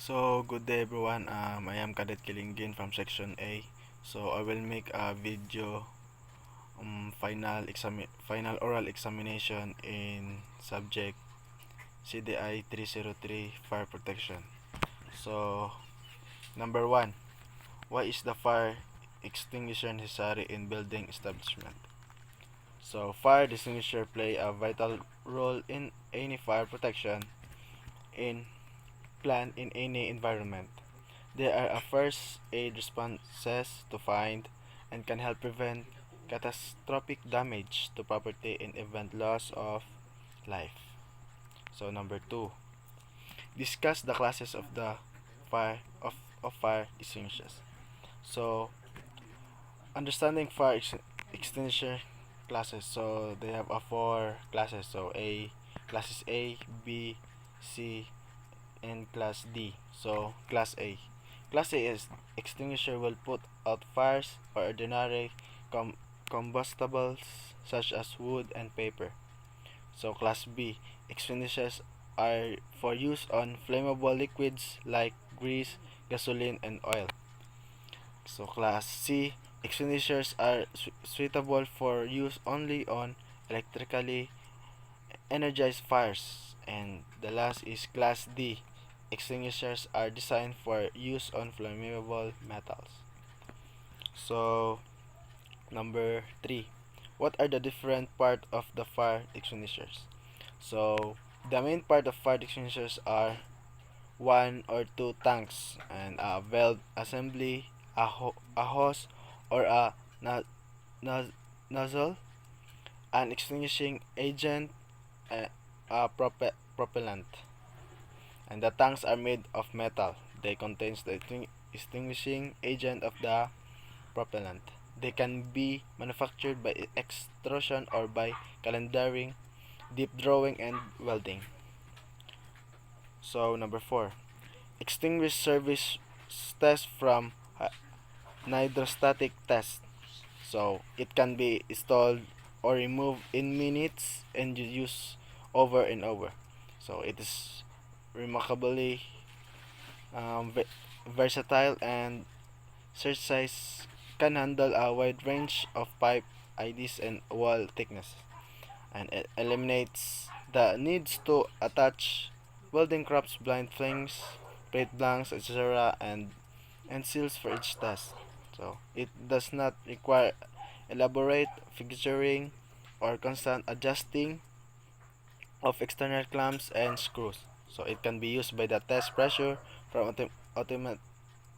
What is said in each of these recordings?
So, good day everyone. I am Cadet Kilingin from Section A. So, I will make a video final oral examination in subject CDI 303 Fire Protection. So, number 1. Why is the fire extinguisher necessary in building establishment? So, fire extinguisher play a vital role in any fire protection in plan in any environment. They are a first aid responses to find and can help prevent catastrophic damage to property and event loss of life. So number 2, discuss the classes of the fire extinguishers. So understanding extinguisher classes. So they have a four classes. So classes A, B, C, and class D. So class A. Class A is extinguisher will put out fires or ordinary combustibles such as wood and paper. So class B. Extinguishers are for use on flammable liquids like grease, gasoline, and oil. So class C. Extinguishers are suitable for use only on electrically energized fires. And the last is class D. Extinguishers are designed for use on flammable metals. So, number 3. What are the different part of the fire extinguishers? So, the main part of fire extinguishers are one or two tanks and a valve assembly, a hose or a no- nozzle, an extinguishing agent, a propellant. And the tanks are made of metal. They contain the extinguishing agent of the propellant. They can be manufactured by extrusion or by calendering, deep drawing, and welding. So number 4, extinguish service test from hydrostatic test. So it can be installed or removed in minutes and used over and over. So it is remarkably versatile, and search size can handle a wide range of pipe IDs and wall thickness, and it eliminates the needs to attach welding crops, blind flings, plate blanks, etc., and seals for each test. So it does not require elaborate fixturing or constant adjusting of external clamps and screws. So it can be used by the test pressure from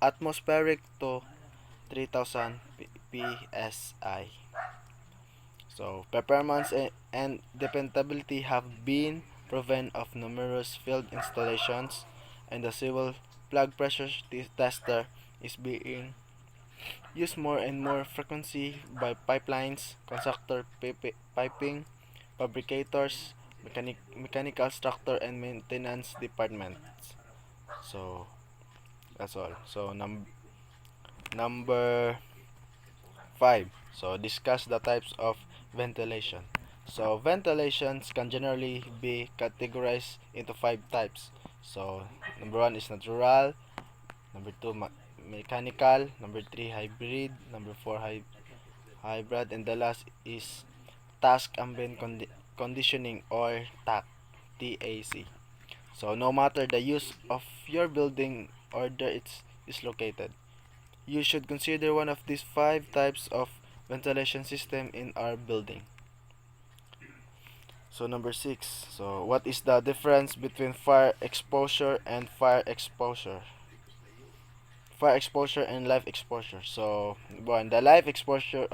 atmospheric to 3000 psi. So performance and dependability have been proven of numerous field installations, and the civil plug pressure tester is being used more and more frequency by pipelines, constructor piping, fabricators, mechanical structure, and maintenance departments. So that's all. So number 5. So discuss the types of ventilation. So ventilations can generally be categorized into 5 types. So number 1 is natural, number 2 mechanical, number 3 hybrid, number 4 hybrid, and the last is task ambient conditioning or TAC. So no matter the use of your building or where it is located, you should consider one of these 5 types of ventilation system in our building. So number 6. So what is the difference between fire exposure and fire exposure? Fire exposure and live exposure. So one, the live exposure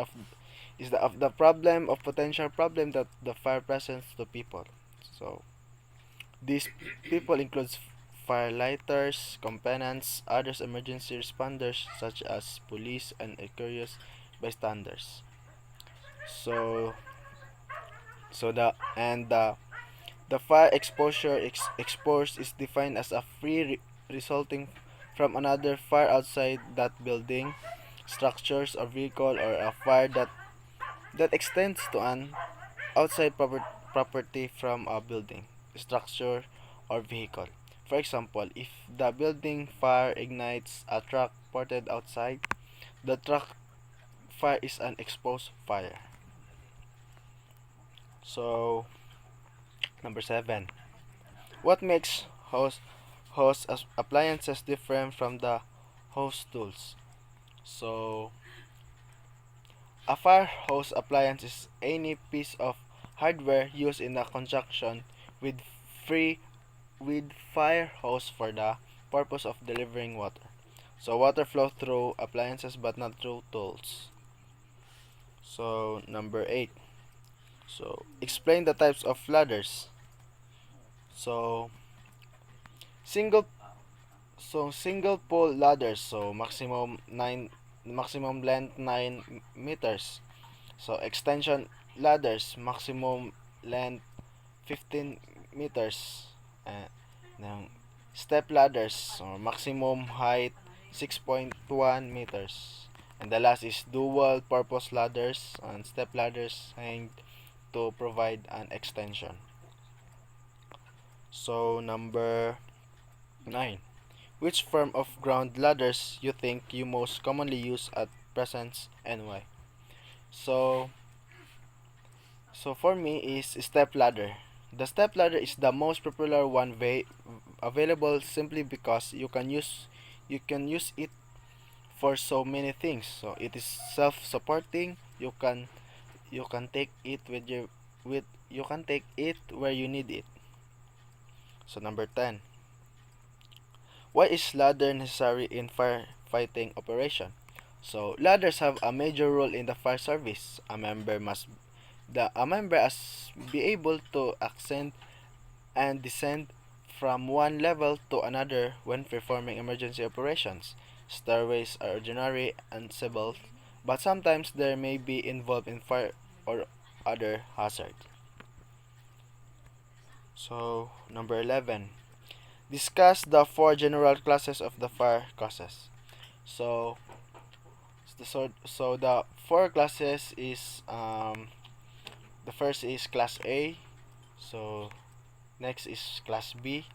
is the problem of potential problem that the fire presents to people. So these people includes firelighters, components, others emergency responders such as police and curious bystanders. So the fire exposure exposed is defined as a free resulting from another fire outside that building, structures or vehicle, or a fire that extends to an outside property from a building, structure, or vehicle. For example, if the building fire ignites a truck ported outside, the truck fire is an exposed fire. So, number 7. What makes host appliances different from the host tools? So, a fire hose appliance is any piece of hardware used in a conjunction with free with fire hose for the purpose of delivering water. So water flow through appliances but not through tools. So number 8. So explain the types of ladders. So single single pole ladders, so maximum length 9 meters. So extension ladders, maximum length 15 meters. Ng step ladders, so maximum height 6.1 meters. And the last is dual purpose ladders and step ladders hanged to provide an extension. So number 9. Which form of ground ladders you think you most commonly use at present and why? So for me is step ladder. The step ladder is the most popular one available simply because you can use it for so many things. So it is self-supporting. You can take it with you can take it where you need it. So number 10. Why is ladder necessary in firefighting operation? So ladders have a major role in the fire service. A member must be able to ascend and descend from one level to another when performing emergency operations. Stairways are ordinary and civil, but sometimes they may be involved in fire or other hazard. So, number 11. Discuss the four general classes of the fire causes. So, the four classes is the first is class A. So, next is class B.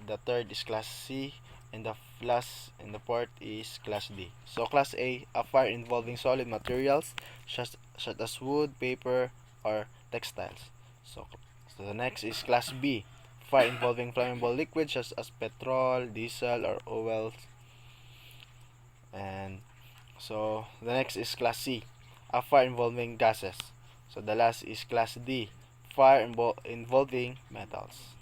The third is class C. And the last and the fourth is class D. So, class A fire involving solid materials such as wood, paper, or textiles. So, the next is class B. Fire involving flammable liquids such as petrol, diesel, or oils. And so, the next is class C. A fire involving gases. So, the last is class D. Fire involving metals.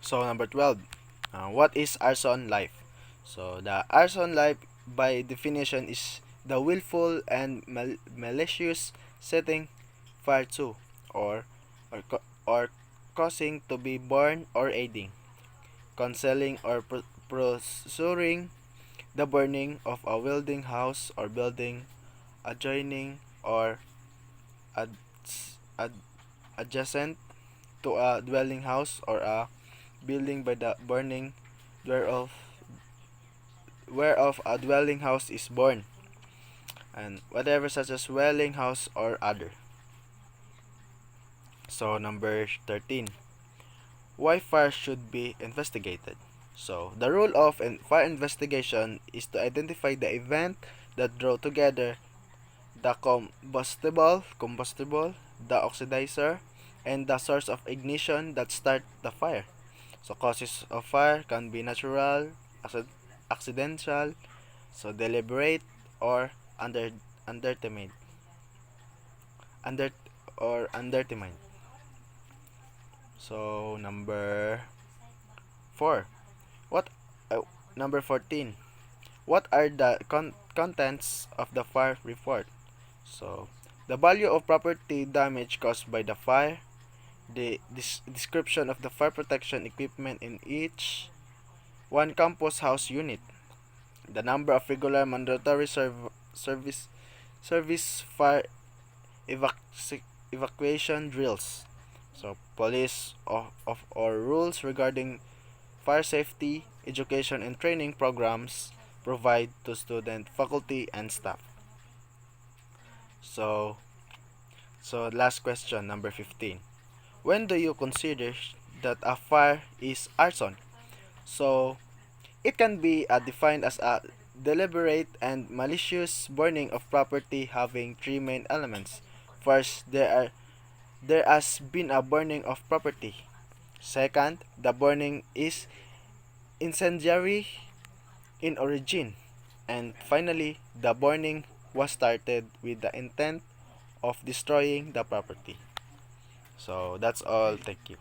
So, number 12. What is arson life? So, the arson life by definition is the willful and malicious setting fire to or causing to be burned or aiding, concealing or pursuing the burning of a building house or building adjoining or ad, ad, adjacent to a dwelling house or a building by the burning whereof a dwelling house is born, and whatever such as dwelling house or other. So number 13. Why fire should be investigated? So the role of fire investigation is to identify the event that draw together the combustible, the oxidizer, and the source of ignition that start the fire. So causes of fire can be natural, accidental, so deliberate, or underdetermined. Under Underdetermined. So number 4. What Number 14. What are the contents of the fire report? So the value of property damage caused by the fire, the description of the fire protection equipment in each one campus house unit, the number of regular mandatory service fire evacuation drills, so police or rules regarding fire safety, education and training programs provide to student, faculty, and staff. So So last question, number 15. When do you consider that a fire is arson? So it can be defined as a deliberate and malicious burning of property having three main elements. First, there has been a burning of property. Second, the burning is incendiary in origin. And finally, the burning was started with the intent of destroying the property. So that's all. Thank you.